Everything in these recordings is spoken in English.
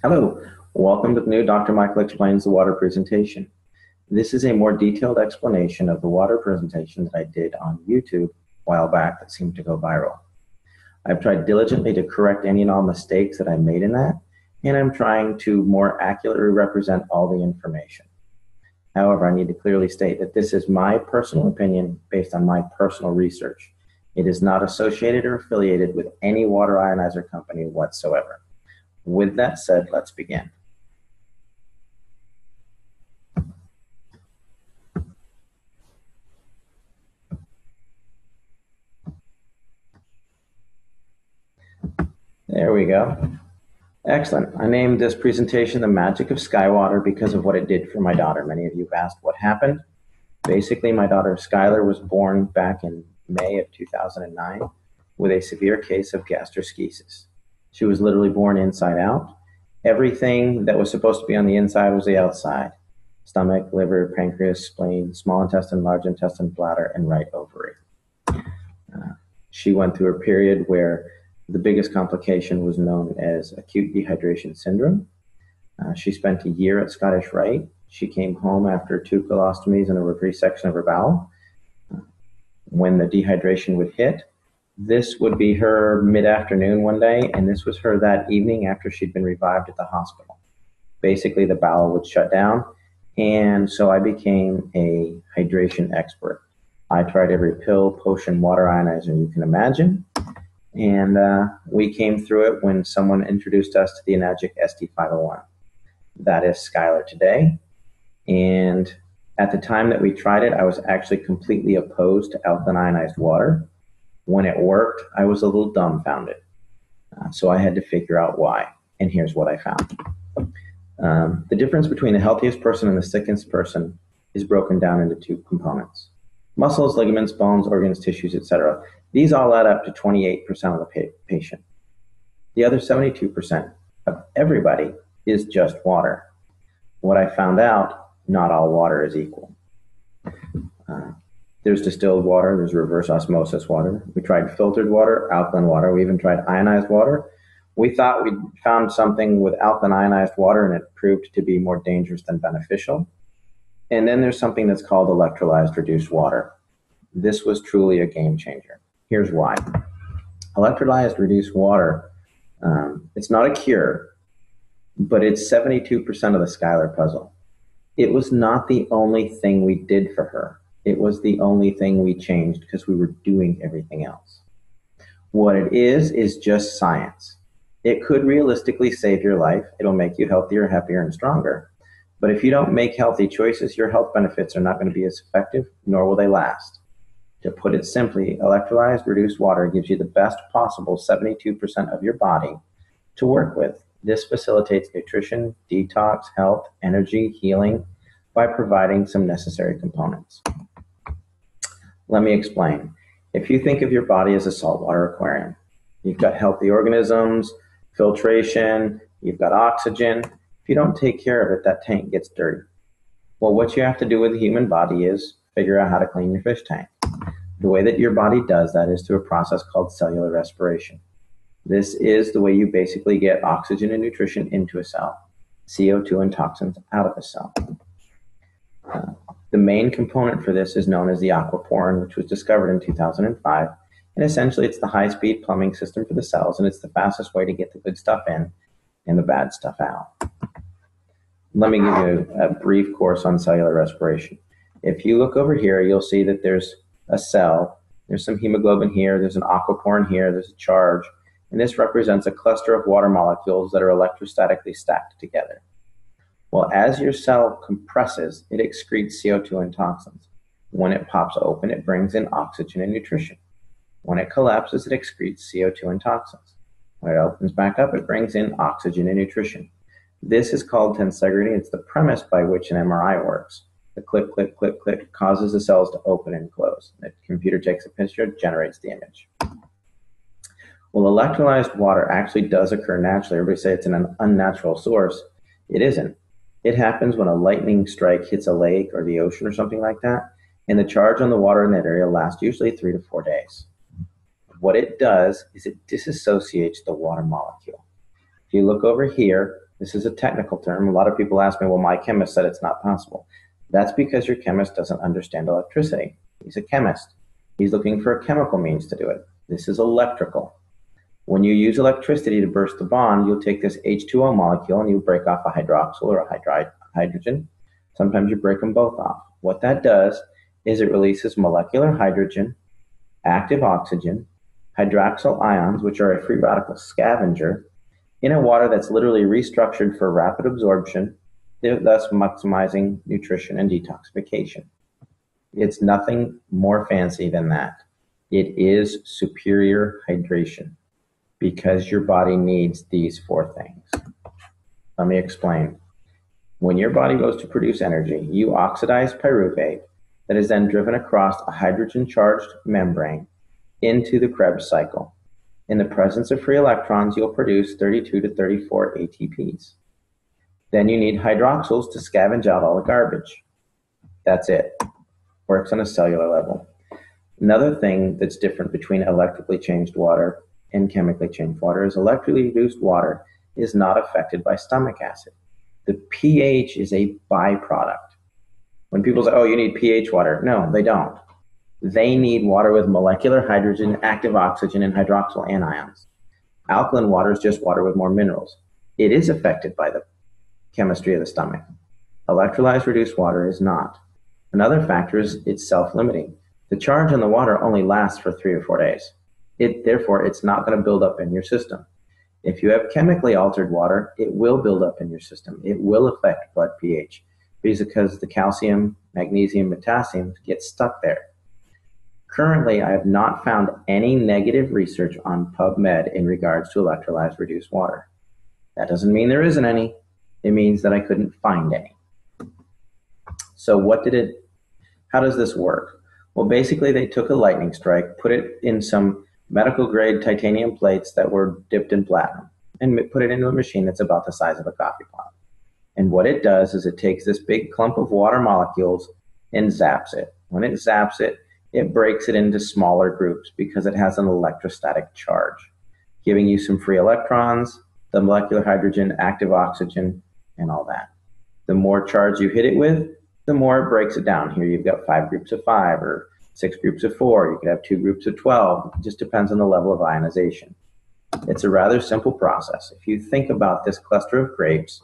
Hello, welcome to the new Dr. Michael Explains the Water presentation. This is a more detailed explanation of the water presentation that I did on YouTube a while back that seemed to go viral. I've tried diligently to correct any and all mistakes that I made in that, and I'm trying to more accurately represent all the information. However, I need to clearly state that this is my personal opinion based on my personal research. It is not associated or affiliated with any water ionizer company whatsoever. With that said, let's begin. There we go. Excellent. I named this presentation The Magic of Skywater because of what it did for my daughter. Many of you have asked what happened. Basically, my daughter Skylar was born back in May of 2009 with a severe case of gastroschisis. She was literally born inside out. Everything that was supposed to be on the inside was the outside. Stomach, liver, pancreas, spleen, small intestine, large intestine, bladder, and right ovary. She went through a period where the biggest complication was known as acute dehydration syndrome. She spent a year at Scottish Rite. She came home after 2 colostomies and a resection of her bowel. When the dehydration would hit, this would be her mid-afternoon one day, and this was her that evening after she'd been revived at the hospital. Basically, the bowel would shut down, and so I became a hydration expert. I tried every pill, potion, water ionizer you can imagine, and we came through it when someone introduced us to the Enagic ST501. That is Skylar today, and at the time that we tried it, I was actually completely opposed to alkaline ionized water. When it worked, I was a little dumbfounded. So I had to figure out why, and here's what I found. The difference between the healthiest person and the sickest person is broken down into 2 components. Muscles, ligaments, bones, organs, tissues, etc. These all add up to 28% of the patient. The other 72% of everybody is just water. What I found out, not all water is equal. There's distilled water, there's reverse osmosis water. We tried filtered water, alkaline water, we even tried ionized water. We thought we'd found something with alkaline ionized water and it proved to be more dangerous than beneficial. And then there's something that's called electrolyzed reduced water. This was truly a game changer. Here's why. Electrolyzed reduced water, it's not a cure, but it's 72% of the Skylar puzzle. It was not the only thing we did for her. It was the only thing we changed because we were doing everything else. What it is just science. It could realistically save your life. It'll make you healthier, happier, and stronger. But if you don't make healthy choices, your health benefits are not going to be as effective, nor will they last. To put it simply, electrolyzed reduced water gives you the best possible 72% of your body to work with. This facilitates nutrition, detox, health, energy, healing by providing some necessary components. Let me explain. If you think of your body as a saltwater aquarium, you've got healthy organisms, filtration, you've got oxygen. If you don't take care of it, that tank gets dirty. Well, what you have to do with the human body is figure out how to clean your fish tank. The way that your body does that is through a process called cellular respiration. This is the way you basically get oxygen and nutrition into a cell, CO2 and toxins out of a cell. The main component for this is known as the aquaporin, which was discovered in 2005. And essentially, it's the high-speed plumbing system for the cells, and it's the fastest way to get the good stuff in and the bad stuff out. Let me give you a brief course on cellular respiration. If you look over here, you'll see that there's a cell. There's some hemoglobin here. There's an aquaporin here. There's a charge. And this represents a cluster of water molecules that are electrostatically stacked together. Well, as your cell compresses, it excretes CO2 and toxins. When it pops open, it brings in oxygen and nutrition. When it collapses, it excretes CO2 and toxins. When it opens back up, it brings in oxygen and nutrition. This is called tensegrity. It's the premise by which an MRI works. The click, click, click, click causes the cells to open and close. The computer takes a picture, generates the image. Well, electrolyzed water actually does occur naturally. Everybody say it's an unnatural source. It isn't. It happens when a lightning strike hits a lake or the ocean or something like that, and the charge on the water in that area lasts usually 3 to 4 days. What it does is it disassociates the water molecule. If you look over here, This is a technical term. A lot of people ask me, well, my chemist said it's not possible. That's because your chemist doesn't understand electricity. He's a chemist. He's looking for a chemical means to do it. This is electrical. When you use electricity to burst the bond, you'll take this H2O molecule and you break off a hydroxyl or a hydrogen. Sometimes you break them both off. What that does is it releases molecular hydrogen, active oxygen, hydroxyl ions, which are a free radical scavenger, in a water that's literally restructured for rapid absorption, thus maximizing nutrition and detoxification. It's nothing more fancy than that. It is superior hydration because your body needs these four things. Let me explain. When your body goes to produce energy, you oxidize pyruvate that is then driven across a hydrogen-charged membrane into the Krebs cycle. In the presence of free electrons, you'll produce 32 to 34 ATPs. Then you need hydroxyls to scavenge out all the garbage. That's it. Works on a cellular level. Another thing that's different between electrically changed water and chemically changed water is electrically reduced water is not affected by stomach acid. The pH is a byproduct. When people say, oh, you need pH water, no, they don't. They need water with molecular hydrogen, active oxygen, and hydroxyl anions. Alkaline water is just water with more minerals. It is affected by the chemistry of the stomach. Electrolyzed reduced water is not. Another factor is it's self-limiting. The charge on the water only lasts for 3 or 4 days. Therefore, it's not going to build up in your system. If you have chemically altered water, it will build up in your system. It will affect blood pH because the calcium, magnesium, potassium get stuck there. Currently, I have not found any negative research on PubMed in regards to electrolyzed reduced water. That doesn't mean there isn't any. It means that I couldn't find any. So how does this work? Well, basically they took a lightning strike, put it in some medical grade titanium plates that were dipped in platinum and put it into a machine that's about the size of a coffee pot. And what it does is it takes this big clump of water molecules and zaps it. When it zaps it, it breaks it into smaller groups because it has an electrostatic charge, giving you some free electrons, the molecular hydrogen, active oxygen, and all that. The more charge you hit it with, the more it breaks it down. Here you've got 5 groups of 5 or 6 groups of 4. You could have 2 groups of 12. It just depends on the level of ionization. It's a rather simple process. If you think about this cluster of grapes,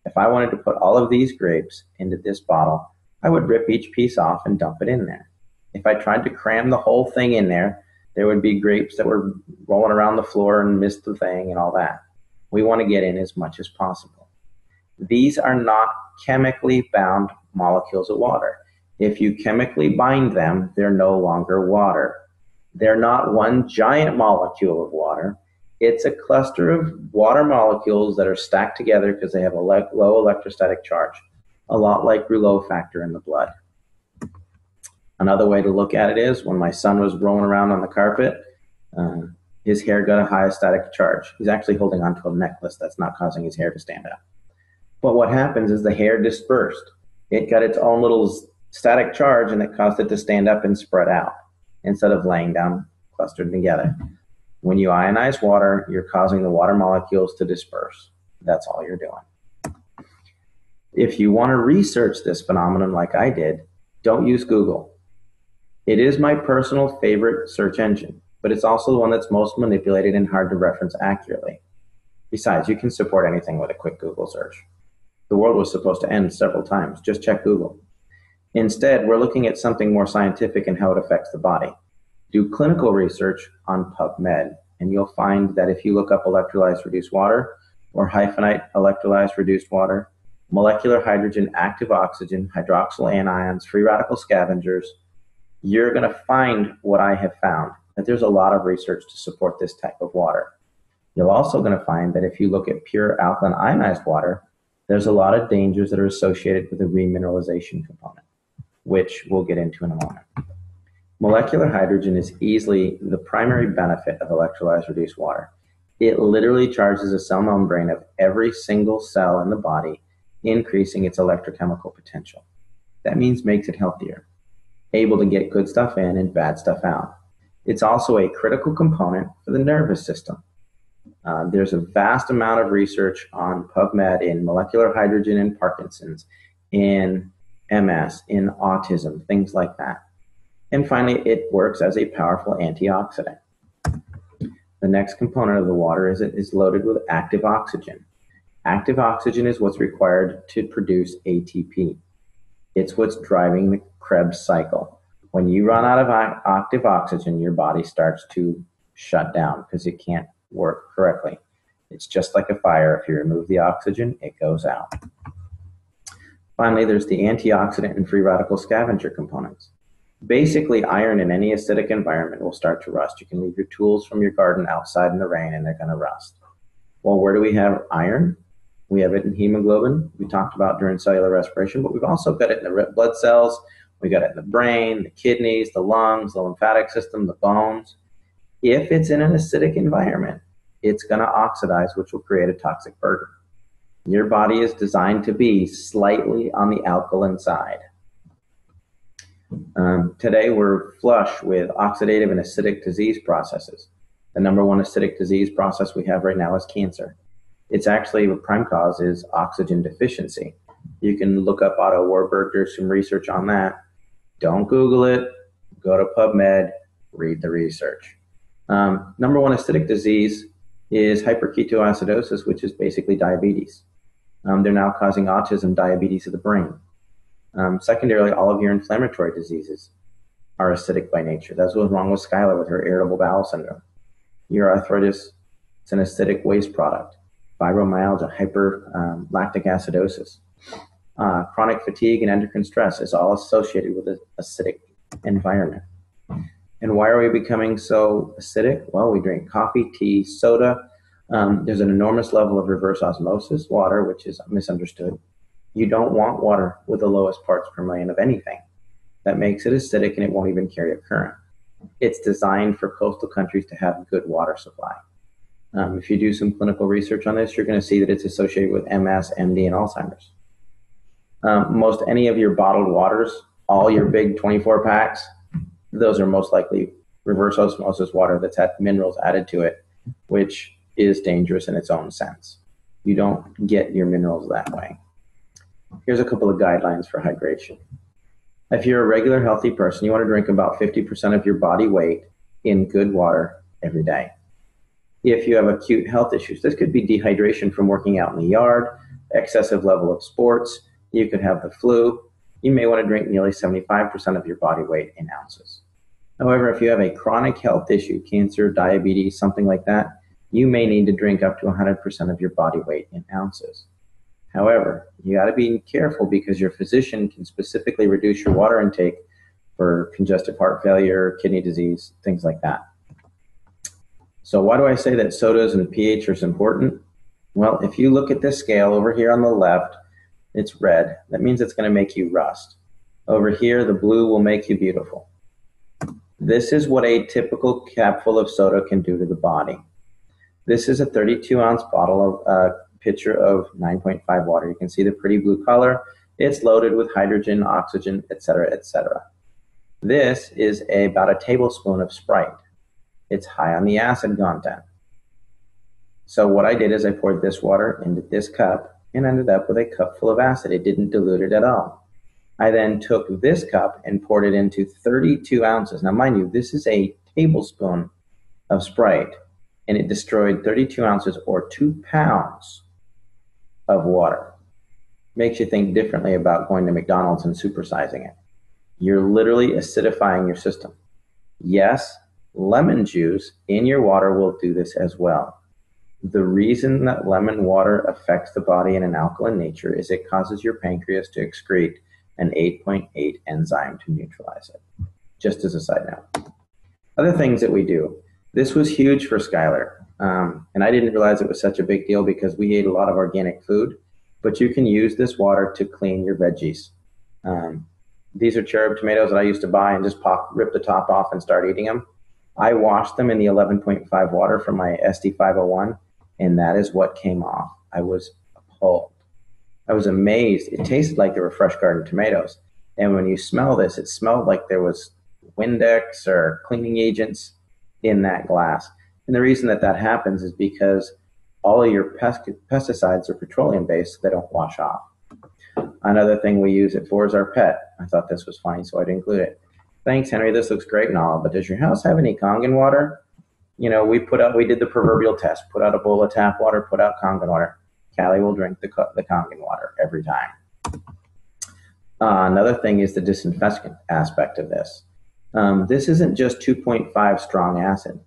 if I wanted to put all of these grapes into this bottle, I would rip each piece off and dump it in there. If I tried to cram the whole thing in there, there would be grapes that were rolling around the floor and missed the thing and all that. We want to get in as much as possible. These are not chemically bound molecules of water. If you chemically bind them, they're no longer water. They're not one giant molecule of water. It's a cluster of water molecules that are stacked together because they have a low electrostatic charge, a lot like Rouleau factor in the blood. Another way to look at it is when my son was rolling around on the carpet, his hair got a high static charge. He's actually holding onto a necklace that's not causing his hair to stand up. But what happens is the hair dispersed. It got its own little static charge and it caused it to stand up and spread out instead of laying down clustered together. When you ionize water, you're causing the water molecules to disperse. That's all you're doing. If you want to research this phenomenon like I did, don't use Google. It is my personal favorite search engine, but it's also the one that's most manipulated and hard to reference accurately. Besides, you can support anything with a quick Google search. The world was supposed to end several times. Just check Google. Instead, we're looking at something more scientific and how it affects the body. Do clinical research on PubMed, and you'll find that if you look up electrolyzed reduced water or hyphenate electrolyzed reduced water, molecular hydrogen, active oxygen, hydroxyl anions, free radical scavengers, you're going to find what I have found, that there's a lot of research to support this type of water. You're also going to find that if you look at pure alkaline ionized water, there's a lot of dangers that are associated with the remineralization component, which we'll get into in a moment. Molecular hydrogen is easily the primary benefit of electrolyzed reduced water. It literally charges the cell membrane of every single cell in the body, increasing its electrochemical potential. That means makes it healthier, able to get good stuff in and bad stuff out. It's also a critical component for the nervous system. There's a vast amount of research on PubMed in molecular hydrogen in Parkinson's, in MS, in autism, things like that. And finally, it works as a powerful antioxidant. The next component of the water is it is loaded with active oxygen. Active oxygen is what's required to produce ATP. It's what's driving the Krebs cycle. When you run out of active oxygen, your body starts to shut down because it can't work correctly. It's just like a fire. If you remove the oxygen, it goes out. Finally, there's the antioxidant and free radical scavenger components. Basically, iron in any acidic environment will start to rust. You can leave your tools from your garden outside in the rain and they're going to rust. Well, where do we have iron? We have it in hemoglobin, we talked about during cellular respiration, but we've also got it in the red blood cells. We got it in the brain, the kidneys, the lungs, the lymphatic system, the bones. If it's in an acidic environment, it's going to oxidize, which will create a toxic burden. Your body is designed to be slightly on the alkaline side. Today, we're flush with oxidative and acidic disease processes. The number one acidic disease process we have right now is cancer. It's actually, the prime cause is oxygen deficiency. You can look up Otto Warburg, there's some research on that. Don't Google it, go to PubMed, read the research. Number one acidic disease is hyperketoacidosis, which is basically diabetes. They're now causing autism, diabetes of the brain. Secondarily, all of your inflammatory diseases are acidic by nature. That's what's wrong with Skylar with her irritable bowel syndrome. Your arthritis, it's an acidic waste product. Fibromyalgia, hyperlactic acidosis. Chronic fatigue and endocrine stress is all associated with an acidic environment. And why are we becoming so acidic? Well, we drink coffee, tea, soda. There's an enormous level of reverse osmosis, water, which is misunderstood. You don't want water with the lowest parts per million of anything. That makes it acidic and it won't even carry a current. It's designed for coastal countries to have good water supply. If you do some clinical research on this, you're going to see that it's associated with MS, MD, and Alzheimer's. Most any of your bottled waters, all your big 24 packs, those are most likely reverse osmosis water that's had minerals added to it, which is dangerous in its own sense. You don't get your minerals that way. Here's a couple of guidelines for hydration. If you're a regular healthy person, you want to drink about 50% of your body weight in good water every day. If you have acute health issues, this could be dehydration from working out in the yard, excessive level of sports, you could have the flu. You may want to drink nearly 75% of your body weight in ounces. However, if you have a chronic health issue, cancer, diabetes, something like that, you may need to drink up to 100% of your body weight in ounces. However, you got to be careful because your physician can specifically reduce your water intake for congestive heart failure, kidney disease, things like that. So why do I say that sodas and pH are important? Well, if you look at this scale over here on the left, it's red. That means it's going to make you rust. Over here, the blue will make you beautiful. This is what a typical capful of soda can do to the body. This is a 32-ounce bottle of pitcher of 9.5 water. You can see the pretty blue color. It's loaded with hydrogen, oxygen, etc., etc. This is about a tablespoon of Sprite. It's high on the acid content. So what I did is I poured this water into this cup and ended up with a cup full of acid. It didn't dilute it at all. I then took this cup and poured it into 32 ounces. Now, mind you, this is a tablespoon of Sprite, and it destroyed 32 ounces or 2 pounds of water. Makes you think differently about going to McDonald's and supersizing it. You're literally acidifying your system. Yes, lemon juice in your water will do this as well. The reason that lemon water affects the body in an alkaline nature is it causes your pancreas to excrete an 8.8 enzyme to neutralize it. Just as a side note. Other things that we do. This was huge for Skylar. And I didn't realize it was such a big deal because we ate a lot of organic food. But you can use this water to clean your veggies. These are cherub tomatoes that I used to buy and just rip the top off and start eating them. I washed them in the 11.5 water from my SD501, and that is what came off. I was appalled. I was amazed. It tasted like they were fresh garden tomatoes. And when you smell this, it smelled like there was Windex or cleaning agents in that glass. And the reason that that happens is because all of your pesticides are petroleum-based, so they don't wash off. Another thing we use it for is our pet. I thought this was funny, so I'd include it. Thanks, Henry. This looks great and all, but does your house have any Kangen water? You know, we did the proverbial test. Put out a bowl of tap water, put out Kangen water. Callie will drink the Kangen water every time. Another thing is the disinfectant aspect of this. This isn't just 2.5 strong acid.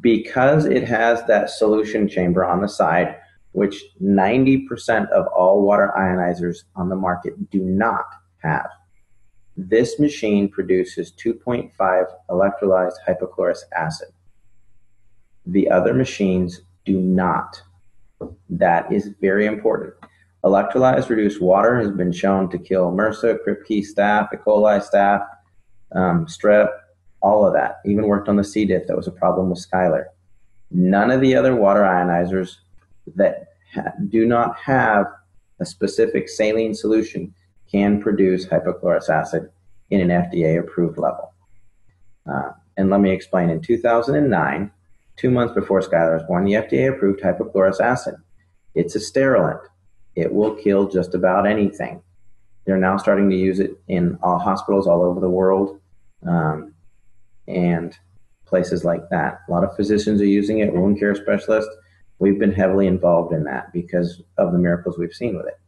Because it has that solution chamber on the side, which 90% of all water ionizers on the market do not have. This machine produces 2.5 electrolyzed hypochlorous acid. The other machines do not. That is very important. Electrolyzed reduced water has been shown to kill MRSA, Kripke staph, E. coli staph, strep, all of that. Even worked on the C. diff. That was a problem with Skylar. None of the other water ionizers that do not have a specific saline solution can produce hypochlorous acid in an FDA-approved level. And let me explain. In 2009, 2 months before Skylar was born, the FDA approved hypochlorous acid. It's a sterilant. It will kill just about anything. They're now starting to use it in all hospitals all over the world and places like that. A lot of physicians are using it, wound care specialists. We've been heavily involved in that because of the miracles we've seen with it.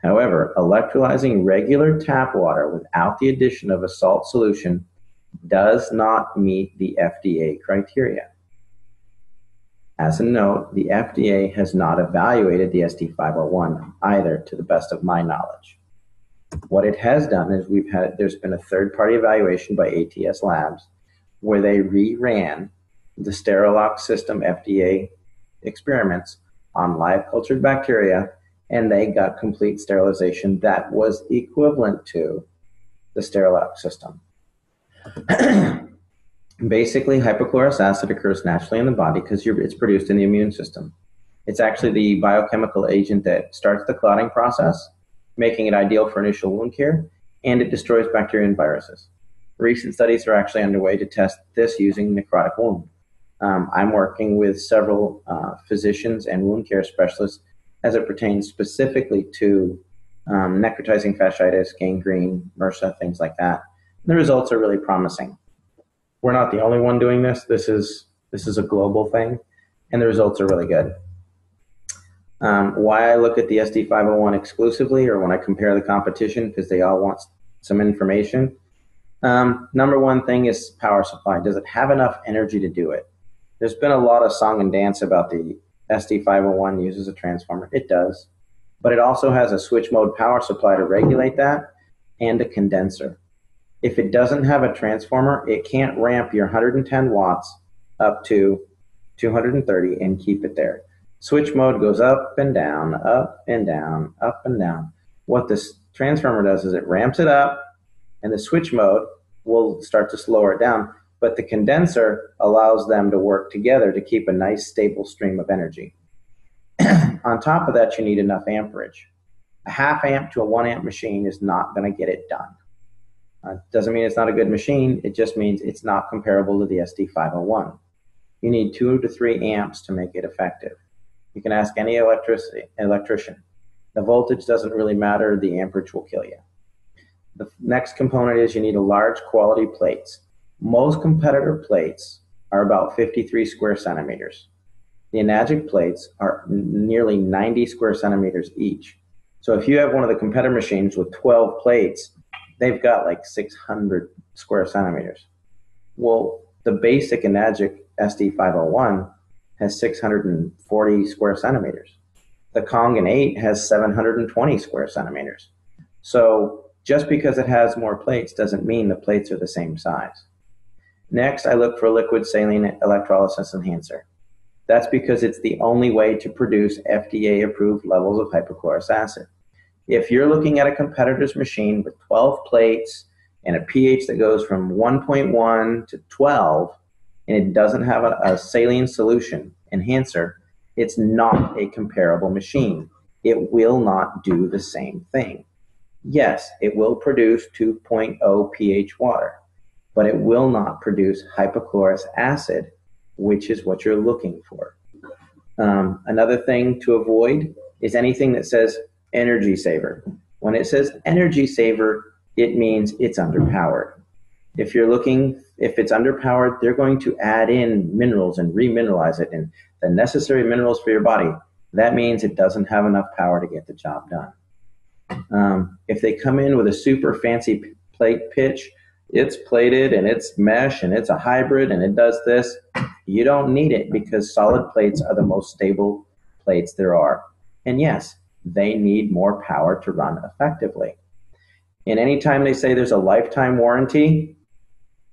However, electrolyzing regular tap water without the addition of a salt solution does not meet the FDA criteria. As a note, the FDA has not evaluated the ST501 either, to the best of my knowledge. What it has done is there's been a third-party evaluation by ATS Labs where they reran the Sterilox system FDA experiments on live cultured bacteria, and they got complete sterilization that was equivalent to the Sterilox system. Basically, hypochlorous acid occurs naturally in the body because it's produced in the immune system. It's actually the biochemical agent that starts the clotting process, making it ideal for initial wound care, and it destroys bacteria and viruses. Recent studies are actually underway to test this using necrotic wound. I'm working with several physicians and wound care specialists as it pertains specifically to necrotizing fasciitis, gangrene, MRSA, things like that. And the results are really promising. We're not the only one doing this. This is a global thing, and the results are really good. Why I look at the SD501 exclusively, or when I compare the competition, because they all want some information. Number one thing is power supply. Does it have enough energy to do it? There's been a lot of song and dance about the SD501 uses a transformer. It does, but it also has a switch mode power supply to regulate that and a condenser. If it doesn't have a transformer, it can't ramp your 110 watts up to 230 and keep it there. Switch mode goes up and down, up and down, up and down. What this transformer does is it ramps it up, and the switch mode will start to slow it down, but the condenser allows them to work together to keep a nice stable stream of energy. On top of that, you need enough amperage. A half amp to a 1 amp machine is not going to get it done. Doesn't mean it's not a good machine. It just means it's not comparable to the SD501. You need 2 to 3 amps to make it effective. You can ask any electrician. The voltage doesn't really matter. The amperage will kill you. The next component is you need a large quality plates. Most competitor plates are about 53 square centimeters. The Enagic plates are nearly 90 square centimeters each. So if you have one of the competitor machines with 12 plates, they've got like 600 square centimeters. Well, the basic Enagic SD501 has 640 square centimeters. The Kangen 8 has 720 square centimeters. So just because it has more plates doesn't mean the plates are the same size. Next, I look for a liquid saline electrolysis enhancer. That's because it's the only way to produce FDA-approved levels of hypochlorous acid. If you're looking at a competitor's machine with 12 plates and a pH that goes from 1.1 to 12, and it doesn't have a saline solution enhancer, it's not a comparable machine. It will not do the same thing. Yes, it will produce 2.0 pH water, but it will not produce hypochlorous acid which is what you're looking for. Another thing to avoid is anything that says energy saver. When it says energy saver, it means it's underpowered. If it's underpowered, they're going to add in minerals and remineralize it and the necessary minerals for your body. That means it doesn't have enough power to get the job done. If they come in with a super fancy plate pitch, it's plated and it's mesh and it's a hybrid and it does this, you don't need it because solid plates are the most stable plates there are. And yes, they need more power to run effectively. And anytime they say there's a lifetime warranty,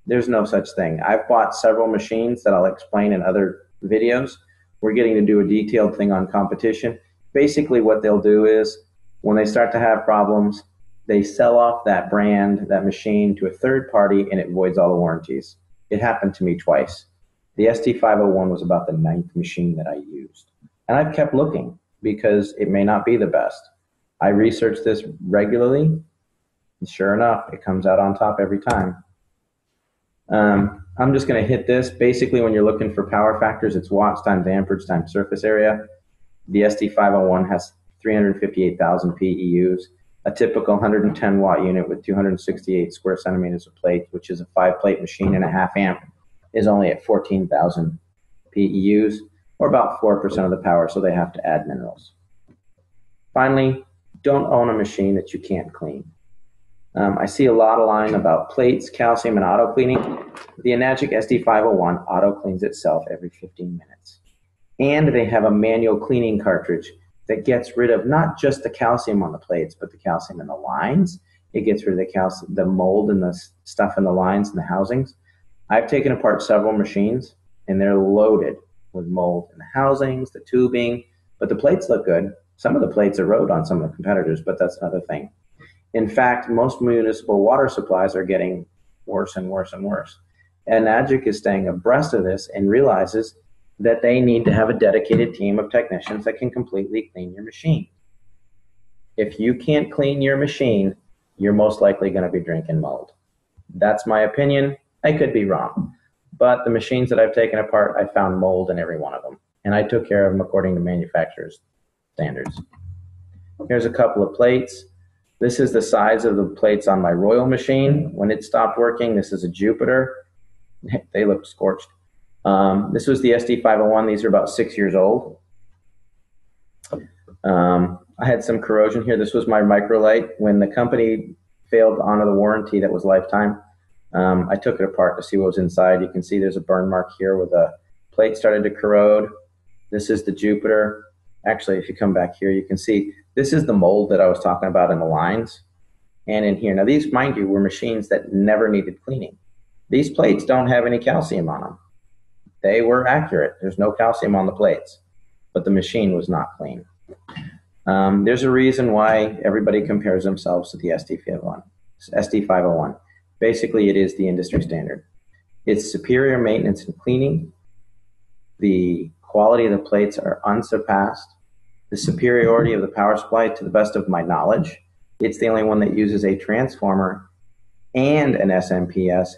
there's no such thing. I've bought several machines that I'll explain in other videos. We're getting to do a detailed thing on competition. Basically what they'll do is when they start to have problems, they sell off that brand, that machine to a third party and it voids all the warranties. It happened to me twice. The ST501 was about the 9th machine that I used. And I've kept looking because it may not be the best. I research this regularly, and sure enough, it comes out on top every time. I'm just going to hit this. Basically, when you're looking for power factors, it's watts times amperage times surface area. The ST501 has 358,000 PEUs. A typical 110 watt unit with 268 square centimeters of plate, which is a 5-plate machine and a half amp, is only at 14,000 PEUs, or about 4% of the power, so they have to add minerals. Finally, don't own a machine that you can't clean. I see a lot of line about plates, calcium, and auto cleaning. The Enagic SD501 auto cleans itself every 15 minutes. And they have a manual cleaning cartridge that gets rid of not just the calcium on the plates, but the calcium in the lines. It gets rid of the calcium, the mold and the stuff in the lines and the housings. I've taken apart several machines, and they're loaded with mold in the housings, the tubing, but the plates look good. Some of the plates erode on some of the competitors, but that's another thing. In fact, most municipal water supplies are getting worse and worse and worse. And Enagic is staying abreast of this and realizes that they need to have a dedicated team of technicians that can completely clean your machine. If you can't clean your machine, you're most likely going to be drinking mold. That's my opinion. I could be wrong. But the machines that I've taken apart, I found mold in every one of them. And I took care of them according to manufacturer's standards. Here's a couple of plates. This is the size of the plates on my Royal machine. When it stopped working, this is a Jupiter. They look scorched. This was the SD501. These are about 6 years old. I had some corrosion here. This was my microlight. When the company failed to honor the warranty that was lifetime, I took it apart to see what was inside. You can see there's a burn mark here where the plate started to corrode. This is the Jupiter. Actually, if you come back here, you can see this is the mold that I was talking about in the lines and in here. Now, these, mind you, were machines that never needed cleaning. These plates don't have any calcium on them. They were accurate. There's no calcium on the plates, but the machine was not clean. There's a reason why everybody compares themselves to the SD501. Basically, it is the industry standard. It's superior maintenance and cleaning. The quality of the plates are unsurpassed. The superiority of the power supply, to the best of my knowledge, it's the only one that uses a transformer and an SMPS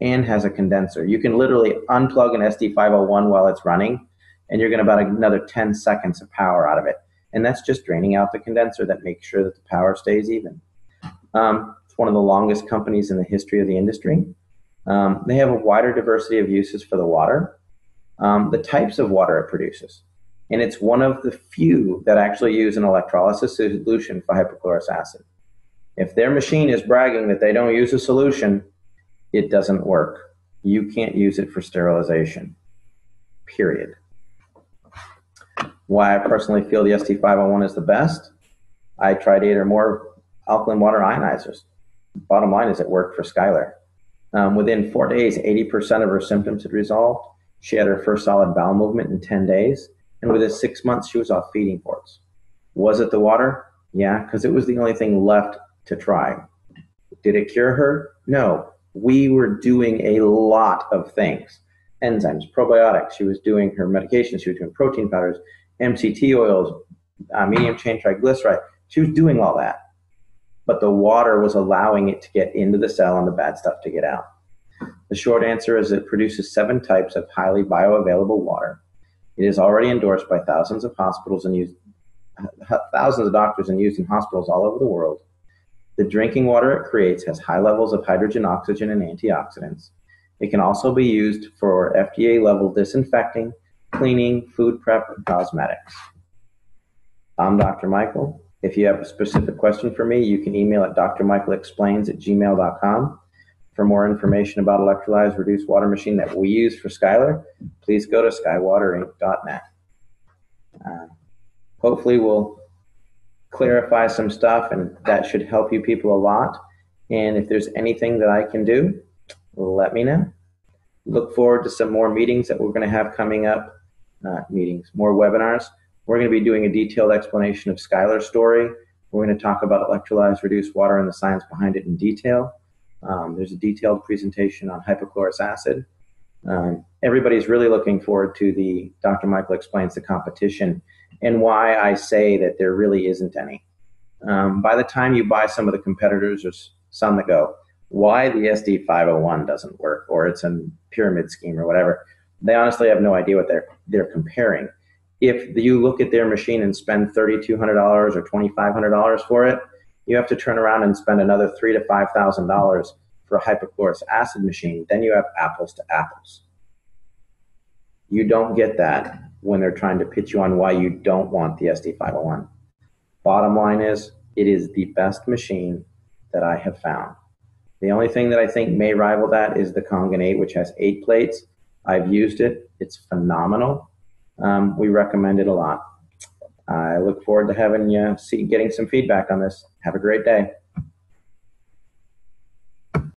and has a condenser. You can literally unplug an SD501 while it's running, and you're going to about another 10 seconds of power out of it. And that's just draining out the condenser that makes sure that the power stays even. It's one of the longest companies in the history of the industry. They have a wider diversity of uses for the water, the types of water it produces. And it's one of the few that actually use an electrolysis solution for hypochlorous acid. If their machine is bragging that they don't use a solution, it doesn't work. You can't use it for sterilization, period. Why I personally feel the ST501 is the best, I tried 8 or more alkaline water ionizers. Bottom line is it worked for Skylar. Within 4 days, 80% of her symptoms had resolved. She had her first solid bowel movement in 10 days. And within 6 months, she was off feeding ports. Was it the water? Yeah, because it was the only thing left to try. Did it cure her? No. We were doing a lot of things. Enzymes, probiotics. She was doing her medications. She was doing protein powders, MCT oils, medium chain triglyceride. She was doing all that. But the water was allowing it to get into the cell and the bad stuff to get out. The short answer is it produces 7 types of highly bioavailable water. It is already endorsed by thousands of hospitals and used thousands of doctors and used in hospitals all over the world. The drinking water it creates has high levels of hydrogen, oxygen, and antioxidants. It can also be used for FDA-level disinfecting, cleaning, food prep, and cosmetics. I'm Dr. Michael. If you have a specific question for me, you can email at drmichaelexplains@gmail.com. For more information about electrolyzed reduced water machine that we use for Skylar, please go to skywaterinc.net. Hopefully we'll clarify some stuff, and that should help you people a lot. And if there's anything that I can do, let me know. Look forward to some more meetings that we're going to have coming up, more webinars. We're going to be doing a detailed explanation of Skylar's story. We're going to talk about electrolyzed reduced water and the science behind it in detail. There's a detailed presentation on hypochlorous acid. Everybody's really looking forward to the Dr. Michael Explains the competition and why I say that there really isn't any. By the time you buy some of the competitors, there's some that go, why the SD501 doesn't work, or it's a pyramid scheme or whatever. They honestly have no idea what they're comparing. If you look at their machine and spend $3,200 or $2,500 for it, you have to turn around and spend another $3,000 to $5,000 for a hypochlorous acid machine. Then you have apples to apples. You don't get that when they're trying to pitch you on why you don't want the SD501. Bottom line is, it is the best machine that I have found. The only thing that I think may rival that is the Kangen 8, which has 8 plates. I've used it. It's phenomenal. We recommend it a lot. I look forward to having you getting some feedback on this. Have a great day.